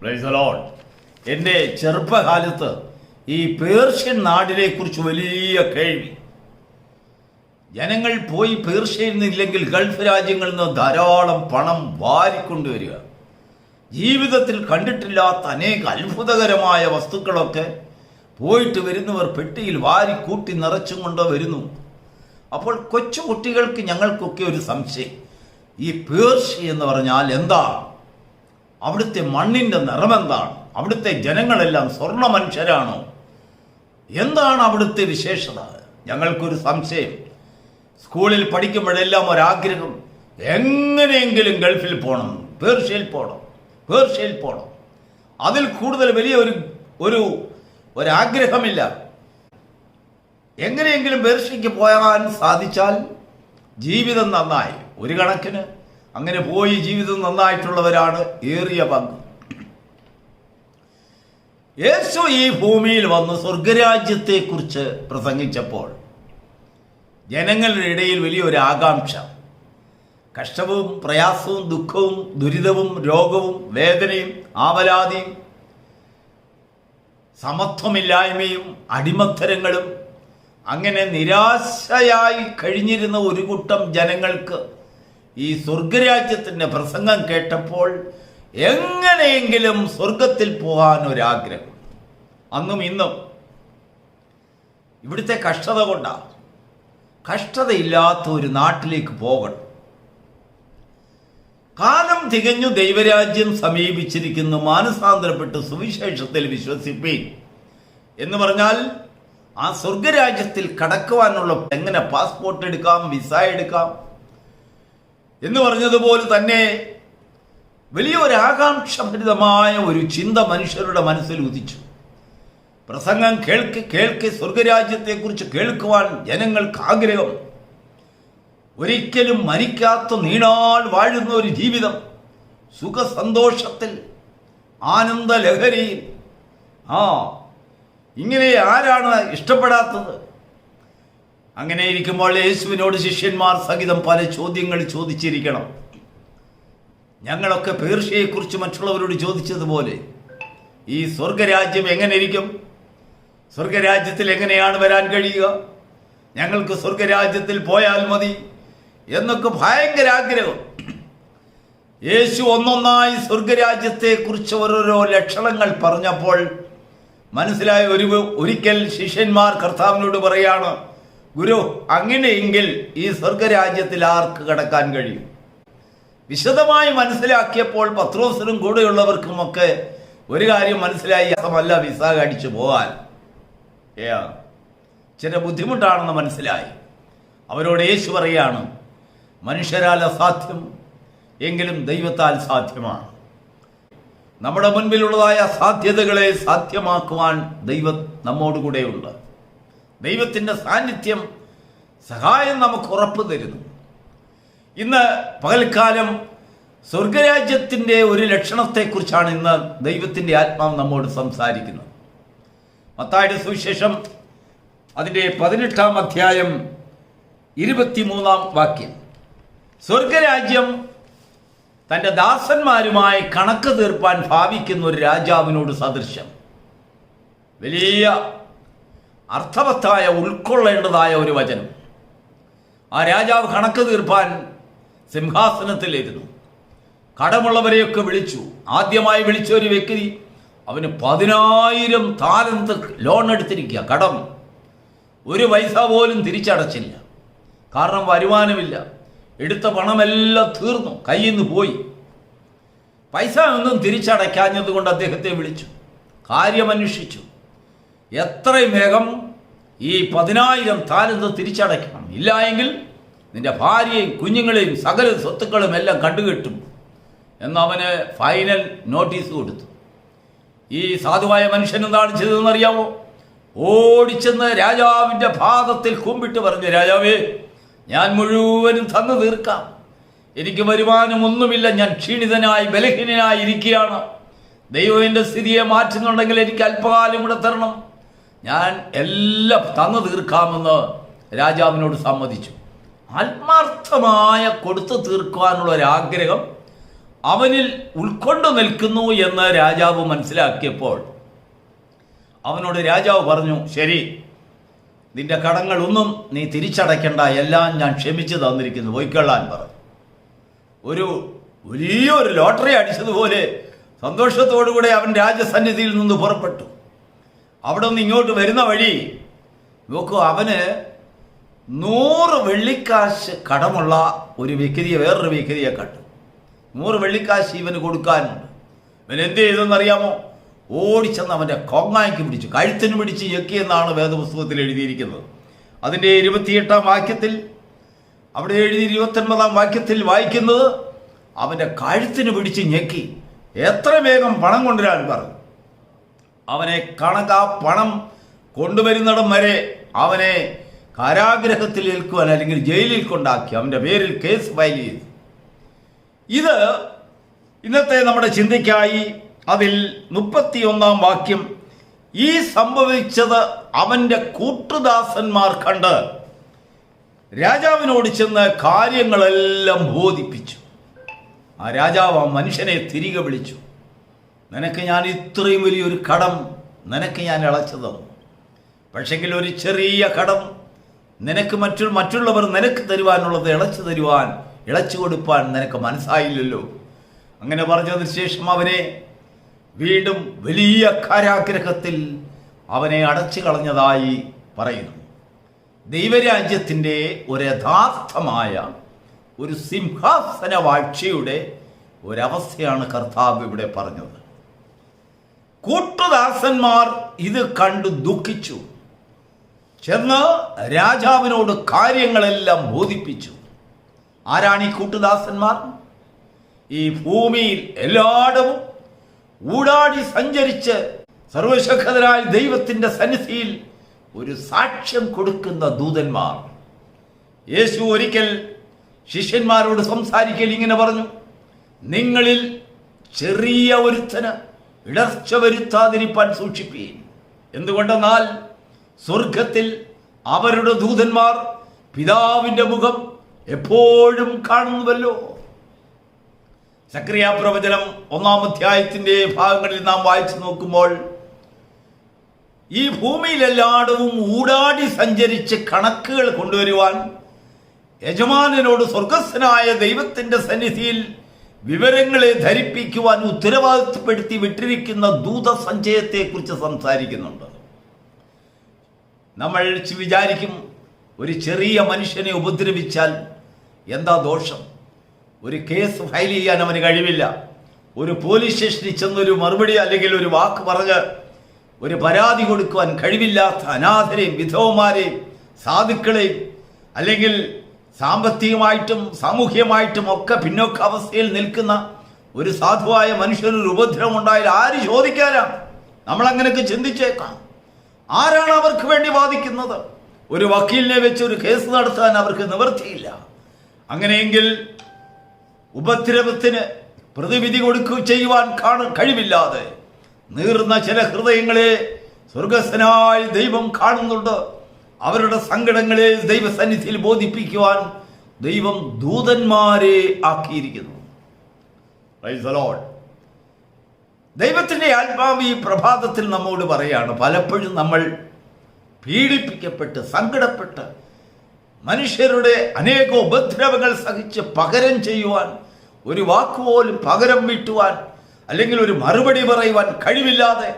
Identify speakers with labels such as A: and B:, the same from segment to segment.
A: Price the Lord. എൻ്റെ ചെറുപ്പകാലത്ത് ഈ പേർഷ്യൻ നാടിനെ കുറിച്ച് വലിയ കേൾവി. ജനങ്ങൾ പോയി പേർഷ്യയിൽ നിന്നില്ലെങ്കിൽ ഗൾഫ് രാജ്യങ്ങളിൽ നിന്ന് ധാരാളം പണം വാരിക്കൊണ്ടുവരിക, ജീവിതത്തിൽ കണ്ടിട്ടില്ലാത്ത അനേക അത്ഭുതകരമായ വസ്തുക്കളൊക്കെ പോയിട്ട് വരുന്നവർ പെട്ടിയിൽ വാരി കൂട്ടി നിറച്ചും കൊണ്ട് വരുന്നു. അപ്പോൾ കൊച്ചു കുട്ടികൾക്ക് ഞങ്ങൾക്കൊക്കെ ഒരു സംശയം, ഈ പേർഷ്യ എന്ന് പറഞ്ഞാൽ എന്താണ്? അവിടുത്തെ മണ്ണിൻ്റെ നിറമെന്താണ്? അവിടുത്തെ ജനങ്ങളെല്ലാം സ്വർണ്ണ മനുഷ്യരാണോ? എന്താണ് അവിടുത്തെ വിശേഷത? ഞങ്ങൾക്കൊരു സംശയം. സ്കൂളിൽ പഠിക്കുമ്പോഴെല്ലാം ഒരാഗ്രഹം, എങ്ങനെയെങ്കിലും ഗൾഫിൽ പോകണം, പേർഷ്യയിൽ പോകണം, പേർഷ്യയിൽ പോകണം. അതിൽ കൂടുതൽ വലിയ ഒരാഗ്രഹമില്ല. എങ്ങനെയെങ്കിലും പേർഷ്യയ്ക്ക് പോകാൻ സാധിച്ചാൽ ജീവിതം നന്നായി. ഒരു കണക്കിന് അങ്ങനെ പോയി ജീവിതം നന്നായിട്ടുള്ളവരാണ് ഏറിയ പങ്ക്. യേശു ഈ ഭൂമിയിൽ വന്ന് സ്വർഗരാജ്യത്തെക്കുറിച്ച് പ്രസംഗിച്ചപ്പോൾ ജനങ്ങളുടെ ഇടയിൽ വലിയൊരു ആകാംക്ഷ. കഷ്ടവും പ്രയാസവും ദുഃഖവും ദുരിതവും രോഗവും വേദനയും ആവലാതിയും സമത്വമില്ലായ്മയും അടിമത്തരങ്ങളും അങ്ങനെ നിരാശയായി കഴിഞ്ഞിരുന്ന ഒരു കൂട്ടം ജനങ്ങൾക്ക് ഈ സ്വർഗരാജ്യത്തിൻ്റെ പ്രസംഗം കേട്ടപ്പോൾ എങ്ങനെയെങ്കിലും സ്വർഗത്തിൽ പോകാൻ ഒരാഗ്രഹം. അന്നും ഇന്നും ഇവിടുത്തെ കഷ്ടത കൊണ്ടാണ്. കഷ്ടതയില്ലാത്ത ഒരു നാട്ടിലേക്ക് പോകണം. കാലം തികഞ്ഞു, ദൈവരാജ്യം സമീപിച്ചിരിക്കുന്നു, മാനസാന്തരപ്പെട്ട് സുവിശേഷത്തിൽ വിശ്വസിപ്പീൻ എന്ന് പറഞ്ഞാൽ ആ സ്വർഗരാജ്യത്തിൽ കടക്കുവാനുള്ള എങ്ങനെ പാസ്പോർട്ട് എടുക്കാം, വിസ എടുക്കാം എന്ന് പറഞ്ഞതുപോലെ തന്നെ വലിയൊരു ആകാംക്ഷഭരിതമായ ഒരു ചിന്ത മനുഷ്യരുടെ മനസ്സിൽ ഉദിച്ചു. പ്രസംഗം കേൾക്കെ സ്വർഗരാജ്യത്തെക്കുറിച്ച് കേൾക്കുവാൻ ജനങ്ങൾക്ക് ആഗ്രഹം. ഒരിക്കലും മരിക്കാത്ത നീണാൾ വാഴുന്ന ഒരു ജീവിതം, സുഖസന്തോഷത്തിൽ, ആനന്ദ ലഹരിയിൽ. ഇങ്ങനെ ആരാണ് ഇഷ്ടപ്പെടാത്തത്? അങ്ങനെ ഇരിക്കുമ്പോൾ യേശുവിനോട് ശിഷ്യന്മാർ സഹിതം പല ചോദ്യങ്ങൾ ചോദിച്ചിരിക്കണം. ഞങ്ങളൊക്കെ പേർഷ്യയെക്കുറിച്ച് മറ്റുള്ളവരോട് ചോദിച്ചതുപോലെ ഈ സ്വർഗരാജ്യം എങ്ങനെ ഇരിക്കും? സ്വർഗരാജ്യത്തിൽ എങ്ങനെയാണ് വരാൻ കഴിയുക? ഞങ്ങൾക്ക് സ്വർഗരാജ്യത്തിൽ പോയാൽ മതി എന്നൊക്കെ ഭയങ്കര ആഗ്രഹം. യേശു ഒന്നൊന്നായി സ്വർഗരാജ്യത്തെക്കുറിച്ച് ഓരോരോ ലക്ഷണങ്ങൾ പറഞ്ഞപ്പോൾ മനസ്സിലായ ഒരിക്കൽ ശിഷ്യന്മാർ കർത്താവിനോട് പറയാണ്, ഗുരു, അങ്ങനെയെങ്കിൽ ഈ സ്വർഗരാജ്യത്തിൽ ആർക്ക് കടക്കാൻ കഴിയും? വിശദമായി മനസ്സിലാക്കിയപ്പോൾ പത്രോസിനും കൂടെയുള്ളവർക്കുമൊക്കെ ഒരു കാര്യം മനസ്സിലായി, അല്ല വിസ അടിച്ചു പോകാൻ ചില ബുദ്ധിമുട്ടാണെന്ന് മനസ്സിലായി. അവരോട് യേശു പറയാണ്, മനുഷ്യരാൽ അസാധ്യം, എങ്കിലും ദൈവത്താൽ സാധ്യമാണ്. നമ്മുടെ മുൻപിലുള്ളതായ സാധ്യതകളെ സാധ്യമാക്കുവാൻ ദൈവം നമ്മോടുകൂടെയുണ്ട്. ദൈവത്തിൻ്റെ സാന്നിധ്യം, സഹായം നമുക്ക് ഉറപ്പ് തരുന്നു. ഇന്ന് പകൽക്കാലം സ്വർഗരാജ്യത്തിൻ്റെ ഒരു ലക്ഷണത്തെക്കുറിച്ചാണ് ഇന്ന് ദൈവത്തിൻ്റെ ആത്മാവ് നമ്മോട് സംസാരിക്കുന്നത്. മത്തായിയുടെ സുവിശേഷം അതിൻ്റെ 18-ാം അധ്യായം 23-ാം വാക്യം. സ്വർഗരാജ്യം തൻ്റെ ദാസന്മാരുമായി കണക്ക് തീർപ്പാൻ ഭാവിക്കുന്ന ഒരു രാജാവിനോട് സദൃശ്യം. വലിയ അർത്ഥവത്തായ ഉൾക്കൊള്ളേണ്ടതായ ഒരു വചനം. ആ രാജാവ് കണക്ക് തീർപ്പാൻ സിംഹാസനത്തിലിരുന്നു. കടമുള്ളവരെയൊക്കെ വിളിച്ചു. ആദ്യമായി വിളിച്ച ഒരു വ്യക്തി, അവന് 10,000 താലന്ത് ലോൺ എടുത്തിരിക്കുക. കടം ഒരു പൈസ പോലും തിരിച്ചടച്ചില്ല. കാരണം വരുമാനമില്ല. എടുത്ത പണമെല്ലാം തീർന്നു, കയ്യിൽ നിന്ന് പോയി. പൈസ ഒന്നും തിരിച്ചടയ്ക്കാഞ്ഞത് കൊണ്ട് അദ്ദേഹത്തെ വിളിച്ചു, കാര്യമന്വേഷിച്ചു. എത്രയും വേഗം ഈ 10,000 താലന്ത് തിരിച്ചടയ്ക്കണം, ഇല്ല എങ്കിൽ നിന്റെ ഭാര്യയും കുഞ്ഞുങ്ങളെയും സകല സ്വത്തുക്കളും എല്ലാം കണ്ടുകെട്ടും എന്നവന് ഫൈനൽ നോട്ടീസ് കൊടുത്തു. ഈ സാധുവായ മനുഷ്യൻ എന്താണ് ചെയ്തതെന്നറിയാമോ? ഓടിച്ചെന്ന് രാജാവിൻ്റെ പാദത്തിൽ കുമ്പിട്ട് പറഞ്ഞു, രാജാവേ, ഞാൻ മുഴുവനും തന്നു തീർക്കാം. എനിക്ക് വരുമാനമൊന്നുമില്ല. ഞാൻ ക്ഷീണിതനായി ബലഹീനനായി ഇരിക്കുകയാണ്. ദൈവം എൻ്റെ സ്ഥിതിയെ മാറ്റുന്നുണ്ടെങ്കിൽ എനിക്ക് അല്പകാലം കൂടെ തരണം. ഞാൻ എല്ലാം തന്നു തീർക്കാമെന്ന് രാജാവിനോട് സമ്മതിച്ചു. ആത്മാർത്ഥമായ കൊടുത്തു തീർക്കുവാനുള്ള ഒരാഗ്രഹം അവനിൽ ഉൾക്കൊണ്ടു നിൽക്കുന്നു എന്ന് രാജാവ് മനസ്സിലാക്കിയപ്പോൾ അവനോട് രാജാവ് പറഞ്ഞു, ശരി, നിന്റെ കടങ്ങളൊന്നും നീ തിരിച്ചടയ്ക്കണ്ട, എല്ലാം ഞാൻ ക്ഷമിച്ചു തന്നിരിക്കുന്നു, പോയിക്കൊള്ളാൻ പറഞ്ഞു. വലിയൊരു ലോട്ടറി അടിച്ചതുപോലെ സന്തോഷത്തോടുകൂടെ അവൻ രാജസന്നിധിയിൽ നിന്ന് പുറപ്പെട്ടു. അവിടെ നിന്ന് ഇങ്ങോട്ട് വരുന്ന വഴി നോക്കൂ, അവന് 100 വെള്ളിക്കാശ് കടമുള്ള ഒരു വ്യക്തിയെ, വേറൊരു വ്യക്തിയെ കണ്ടു. 100 വെള്ളിക്കാശ് ഇവന് കൊടുക്കാനുണ്ട്. ഇവൻ എന്ത് ചെയ്തെന്നറിയാമോ? ഓടിച്ചെന്ന് അവൻ്റെ കൊങ്ങായ്ക്ക് പിടിച്ചു, കഴുത്തിന് പിടിച്ച് ഞെക്കിയെന്നാണ് വേദപുസ്തകത്തിൽ എഴുതിയിരിക്കുന്നത്. അതിൻ്റെ 28-ാം വാക്യത്തിൽ, അവിടെ എഴുതി 29-ാം വാക്യത്തിൽ വായിക്കുന്നത്, അവൻ്റെ കഴുത്തിന് പിടിച്ച് ഞെക്കി എത്ര വേഗം പണം കൊണ്ടുവരാൻ പറഞ്ഞു. അവനെ കണക്കാ പണം കൊണ്ടുവരുന്നിടം വരെ അവനെ കാരാഗ്രഹത്തിൽ ഏൽക്കുവാൻ അല്ലെങ്കിൽ ജയിലിൽ കൊണ്ടാക്കി അവൻ്റെ പേരിൽ കേസ് ഫയൽ ചെയ്തു. ഇത് ഇന്നത്തെ നമ്മുടെ ചിന്തയ്ക്കായി അതിൽ 31-ാം വാക്യം, ഈ സംഭവിച്ചത് അവൻ്റെ കൂട്ടുദാസന്മാർ കണ്ട് രാജാവിനോട് ചെന്ന് കാര്യങ്ങളെല്ലാം ബോധിപ്പിച്ചു. ആ രാജാവ് ആ മനുഷ്യനെ തിരികെ വിളിച്ചു. നിനക്ക് ഞാൻ ഇത്രയും വലിയൊരു കടം നിനക്ക് ഞാൻ ഇളച്ചു തന്നു, പക്ഷെങ്കിൽ ഒരു ചെറിയ കടം നിനക്ക് മറ്റുള്ളവർ നിനക്ക് തരുവാനുള്ളത് ഇളച്ചു കൊടുപ്പാൻ നിനക്ക് മനസ്സായില്ലല്ലോ. അങ്ങനെ പറഞ്ഞതിന് ശേഷം അവനെ വീണ്ടും വലിയ കാരാഗ്രഹത്തിൽ അവനെ അടച്ചു കളഞ്ഞതായി പറയുന്നു. ദൈവരാജ്യത്തിൻ്റെ ഒരു യഥാർത്ഥമായ ഒരു സിംഹാസന വാഴ്ചയുടെ ഒരവസ്ഥയാണ് കർത്താവ് ഇവിടെ പറഞ്ഞത്. കൂട്ടുദാസന്മാർ ഇത് കണ്ടു ദുഃഖിച്ചു, ചെന്ന് രാജാവിനോട് കാര്യങ്ങളെല്ലാം ബോധിപ്പിച്ചു. ആരാണ് ഈ കൂട്ടുദാസന്മാർ? ഈ ഭൂമിയിൽ എല്ലായിടവും ഊടാടി സഞ്ചരിച്ച് സർവശക്തനായ ദൈവത്തിൻ്റെ സന്നിധിയിൽ ഒരു സാക്ഷ്യം കൊടുക്കുന്ന ദൂതന്മാർ. യേശു ഒരിക്കൽ ശിഷ്യന്മാരോട് സംസാരിക്കൽ ഇങ്ങനെ പറഞ്ഞു, നിങ്ങളിൽ ചെറിയ ഒരുത്തന് ഇടർച്ച വരുത്താതിരിപ്പാൻ സൂക്ഷിപ്പീൻ. എന്തുകൊണ്ടെന്നാൽ സ്വർഗത്തിൽ അവരുടെ ദൂതന്മാർ പിതാവിൻ്റെ മുഖം എപ്പോഴും കാണുന്നുവല്ലോ. സക്കറിയാ പ്രവചനം 1-ാം അധ്യായത്തിൻ്റെ ഭാഗങ്ങളിൽ നാം വായിച്ചു നോക്കുമ്പോൾ, ഈ ഭൂമിയിലെല്ലായിടവും ഊടാടി സഞ്ചരിച്ച് കണക്കുകൾ കൊണ്ടുവരുവാൻ യജമാനനോട് സ്വർഗസ്ഥനായ ദൈവത്തിൻ്റെ സന്നിധിയിൽ വിവരങ്ങളെ ധരിപ്പിക്കുവാൻ ഉത്തരവാദിത്തപ്പെടുത്തി വിട്ടിരിക്കുന്ന ദൂതസഞ്ചയത്തെക്കുറിച്ച് സംസാരിക്കുന്നുണ്ട്. നമ്മൾ വിചാരിക്കും, ഒരു ചെറിയ മനുഷ്യനെ ഉപദ്രവിച്ചാൽ എന്താ ദോഷം? ഒരു കേസ് ഫയൽ ചെയ്യാൻ അവന് കഴിവില്ല. ഒരു പോലീസ് സ്റ്റേഷനിൽ ചെന്നൊരു മറുപടി അല്ലെങ്കിൽ ഒരു വാക്ക് പറഞ്ഞ് ഒരു പരാതി കൊടുക്കുവാൻ കഴിവില്ലാത്ത അനാഥരെയും വിധവമാരെയും സാധുക്കളെയും അല്ലെങ്കിൽ സാമ്പത്തികമായിട്ടും സാമൂഹ്യമായിട്ടും ഒക്കെ പിന്നോക്കാവസ്ഥയിൽ നിൽക്കുന്ന ഒരു സാധുവായ മനുഷ്യനൊരു ഉപദ്രവം ഉണ്ടായാൽ ആര് ചോദിക്കാനാ? നമ്മളങ്ങനെയൊക്കെ ചിന്തിച്ചേക്കാം. ആരാണ് അവർക്ക് വേണ്ടി വാദിക്കുന്നത്? ഒരു വക്കീലിനെ വെച്ച് ഒരു കേസ് നടത്താൻ അവർക്ക് നിവൃത്തിയില്ല. അങ്ങനെയെങ്കിൽ ഉപദ്രവത്തിന് പ്രതിവിധി ചെയ്യുവാൻ കഴിവില്ലാതെ നീർന്ന ചില ഹൃദയങ്ങളെ സ്വർഗസ്ഥനായ ദൈവം കാണുന്നുണ്ട്. അവരുടെ സങ്കടങ്ങളെ ദൈവസന്നിധിയിൽ ബോധിപ്പിക്കുവാൻ ദൈവം ദൂതന്മാരെ ആക്കിയിരിക്കുന്നു. Price the Lord. ദൈവത്തിൻ്റെ ആത്മാവ് ഈ പ്രഭാതത്തിൽ നമ്മോട് പറയാണ്, പലപ്പോഴും നമ്മൾ പീഡിപ്പിക്കപ്പെട്ട് സങ്കടപ്പെട്ട് മനുഷ്യരുടെ അനേക ഉപദ്രവങ്ങൾ സഹിച്ച് പകരം ചെയ്യുവാൻ, ഒരു വാക്കുപോലും പകരം വീട്ടുവാൻ അല്ലെങ്കിൽ ഒരു മറുപടി പറയുവാൻ കഴിവില്ലാതെ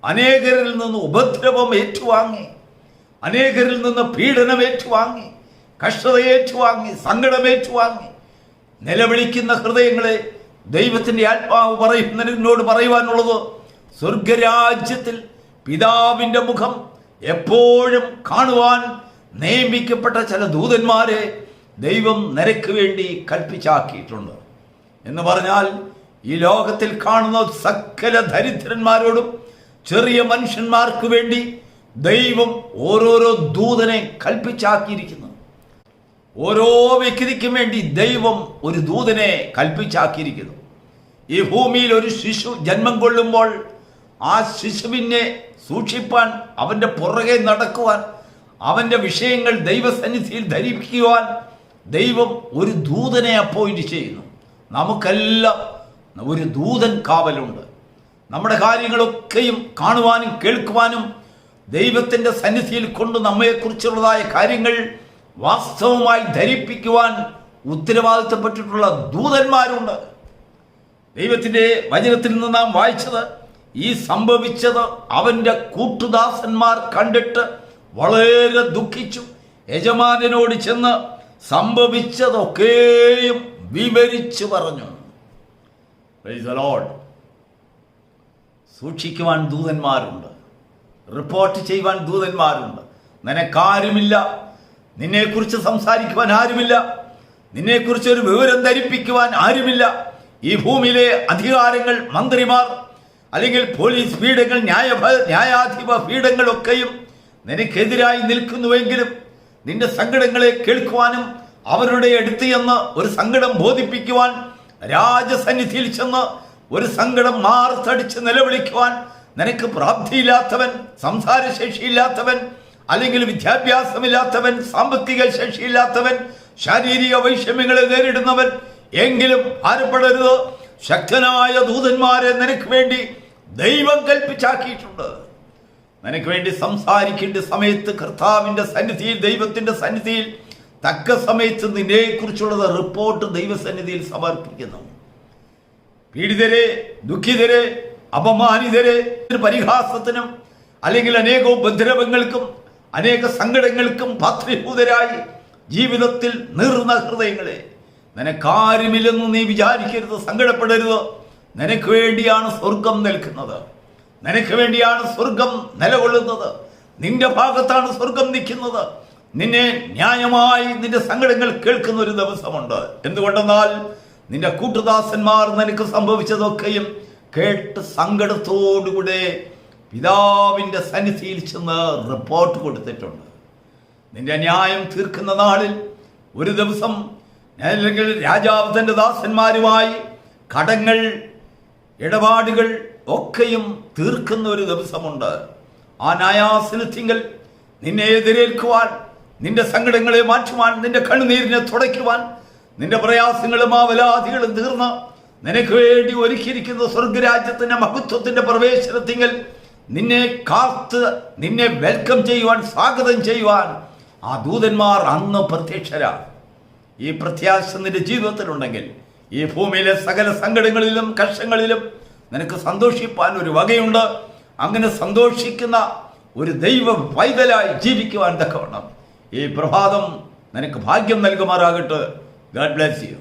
A: അനേകരിൽ നിന്ന് ഉപദ്രവം ഏറ്റുവാങ്ങി, അനേകരിൽ നിന്ന് പീഡനം ഏറ്റുവാങ്ങി, കഷ്ടത ഏറ്റുവാങ്ങി, സങ്കടം ഏറ്റുവാങ്ങി നിലവിളിക്കുന്ന ഹൃദയങ്ങളെ ദൈവത്തിൻ്റെ ആത്മാവ് എന്നോട് പറയുവാനുള്ളത്, സ്വർഗരാജ്യത്തിൽ പിതാവിൻ്റെ മുഖം എപ്പോഴും കാണുവാൻ നിയമിക്കപ്പെട്ട ചില ദൂതന്മാരെ ദൈവം നിനക്ക് വേണ്ടി കൽപ്പിച്ചാക്കിയിട്ടുണ്ട്. എന്ന് പറഞ്ഞാൽ ഈ ലോകത്തിൽ കാണുന്ന സകല ദരിദ്രന്മാരോടും ചെറിയ മനുഷ്യന്മാർക്ക് വേണ്ടി ദൈവം ഓരോരോ ദൂതനെ കൽപ്പിച്ചാക്കിയിരിക്കുന്നു. ഓരോ വ്യക്തിക്കും വേണ്ടി ദൈവം ഒരു ദൂതനെ കൽപ്പിച്ചാക്കിയിരിക്കുന്നു. ഈ ഭൂമിയിൽ ഒരു ശിശു ജന്മം കൊള്ളുമ്പോൾ ആ ശിശുവിനെ സൂക്ഷിപ്പാൻ, അവൻ്റെ പുറകെ നടക്കുവാൻ, അവൻ്റെ വിഷയങ്ങൾ ദൈവസന്നിധിയിൽ ധരിപ്പിക്കുവാൻ ദൈവം ഒരു ദൂതനെ അപ്പോയിന്റ് ചെയ്യുന്നു. നമുക്കെല്ലാം ഒരു ദൂതൻ കാവലുണ്ട്. നമ്മുടെ കാര്യങ്ങളൊക്കെയും കാണുവാനും കേൾക്കുവാനും ദൈവത്തിൻ്റെ സന്നിധിയിൽ കൊണ്ട് നമ്മെക്കുറിച്ചുള്ളതായ കാര്യങ്ങൾ വാസ്തവമായി ധരിപ്പിക്കുവാൻ ഉത്തരവാദിത്തപ്പെട്ടിട്ടുള്ള ദൂതന്മാരുണ്ട്. ദൈവത്തിൻ്റെ വചനത്തിൽ നിന്ന് നാം വായിച്ചത്, ഈ സംഭവിച്ചത് അവൻ്റെ കൂട്ടുദാസന്മാർ കണ്ടിട്ട് വളരെ ദുഃഖിച്ചു. യജമാനനോട് ചെന്ന് സംഭവിച്ചതൊക്കെയും വിവരിച്ചു പറഞ്ഞു. Praise the lord. സൂക്ഷിക്കുവാൻ ദൂതന്മാരുണ്ട്, റിപ്പോർട്ട് ചെയ്യുവാൻ ദൂതന്മാരുണ്ട്. നിനക്കാരുമില്ല, നിന്നെക്കുറിച്ച് സംസാരിക്കുവാൻ ആരുമില്ല, നിന്നെക്കുറിച്ച് ഒരു വിവരം ധരിപ്പിക്കുവാൻ ആരുമില്ല. ഈ ഭൂമിയിലെ അധികാരങ്ങൾ, മന്ത്രിമാർ, അല്ലെങ്കിൽ പോലീസ് പീഠങ്ങൾ, ന്യായാധിപ പീഠങ്ങളൊക്കെയും നിനക്കെതിരായി നിൽക്കുന്നുവെങ്കിലും നിന്റെ സങ്കടങ്ങളെ കേൾക്കുവാനും അവരുടെ അടുത്ത് ചെന്ന് ഒരു സങ്കടം ബോധിപ്പിക്കുവാൻ, രാജസന്നിധിയിൽ ചെന്ന് ഒരു സങ്കടം മാർത്തടിച്ച് നിലവിളിക്കുവാൻ നിനക്ക് പ്രാപ്തിയില്ലാത്തവൻ, സംസാരശേഷിയില്ലാത്തവൻ, അല്ലെങ്കിൽ വിദ്യാഭ്യാസമില്ലാത്തവൻ, സാമ്പത്തിക ശേഷിയില്ലാത്തവൻ, ശാരീരിക വൈഷമ്യങ്ങളെ നേരിടുന്നവൻ എങ്കിലും ഭാരപ്പെടരുത്. ശക്തനായ ദൂതന്മാരെ നിനക്ക് വേണ്ടി ദൈവം കൽപ്പിച്ചാക്കിയിട്ടുണ്ട്. നിനക്ക് വേണ്ടി സംസാരിക്കേണ്ട സമയത്ത് കർത്താവിൻ്റെ സന്നിധിയിൽ, ദൈവത്തിൻ്റെ സന്നിധിയിൽ തക്ക സമയത്ത് നിന്നെക്കുറിച്ചുള്ളത് റിപ്പോർട്ട് ദൈവസന്നിധിയിൽ സമർപ്പിക്കുന്നു. പീഡിതരെ, ദുഃഖിതരെ, അപമാനിതരെ പരിഹാസത്തിനും അല്ലെങ്കിൽ അനേക ഉപദ്രവങ്ങൾക്കും അനേക സങ്കടങ്ങൾക്കും പാത്രീഭൂതരായി ജീവിതത്തിൽ നീറുന്ന ഹൃദയങ്ങളെ, നിനക്കാരുമില്ലെന്ന് നീ വിചാരിക്കരുത്, സങ്കടപ്പെടരുത്. നിനക്ക് വേണ്ടിയാണ് സ്വർഗം നിൽക്കുന്നത്, നിനക്ക് വേണ്ടിയാണ് സ്വർഗം നിലകൊള്ളുന്നത്, നിന്റെ ഭാഗത്താണ് സ്വർഗം നിൽക്കുന്നത്. നിന്നെ ന്യായമായി നിന്റെ സങ്കടങ്ങൾ കേൾക്കുന്ന ഒരു ദിവസമുണ്ട്. എന്തുകൊണ്ടെന്നാൽ നിന്റെ കൂട്ടുദാസന്മാർ നിനക്ക് സംഭവിച്ചതൊക്കെയും കേട്ട് സങ്കടത്തോടുകൂടെ പിതാവിൻ്റെ സന്നിധിയിൽ ചെന്ന് റിപ്പോർട്ട് കൊടുത്തിട്ടുണ്ട്. നിന്റെ ന്യായം തീർക്കുന്ന നാളിൽ ഒരു ദിവസം അല്ലെങ്കിൽ രാജാവ് തൻ്റെ ദാസന്മാരുമായി കടങ്ങൾ, ഇടപാടുകൾ ഒക്കെയും തീർക്കുന്ന ഒരു ദിവസമുണ്ട്. ആ ന്യായാസനത്തിങ്കൽ നിന്നെ എതിരേൽക്കുവാൻ, നിന്റെ സങ്കടങ്ങളെ മാറ്റുവാൻ, നിന്റെ കണ്ണുനീരിനെ തുടയ്ക്കുവാൻ, നിന്റെ പ്രയാസങ്ങളും ആവലാതികളും തീർന്ന് നിനക്ക് വേണ്ടി ഒരുക്കിയിരിക്കുന്ന സ്വർഗരാജ്യത്തിൻ്റെ മഹത്വത്തിൻ്റെ പ്രവേശനത്തിങ്കൽ നിന്നെ കാത്ത്, നിന്നെ വെൽക്കം ചെയ്യുവാൻ, സ്വാഗതം ചെയ്യുവാൻ ആ ദൂതന്മാർ അന്ന് പ്രത്യക്ഷരാണ്. ഈ പ്രത്യാശ നിന്റെ ജീവിതത്തിലുണ്ടെങ്കിൽ ഈ ഭൂമിയിലെ സകല സങ്കടങ്ങളിലും കഷ്ടങ്ങളിലും നിനക്ക് സന്തോഷിപ്പാൻ ഒരു വകയുണ്ട്. അങ്ങനെ സന്തോഷിക്കുന്ന ഒരു ദൈവ പൈതലായി ജീവിക്കുവാൻ തക്കവണ്ണം ഈ പ്രഭാതം നിനക്ക് ഭാഗ്യം നൽകുമാറാകട്ടെ. God bless you.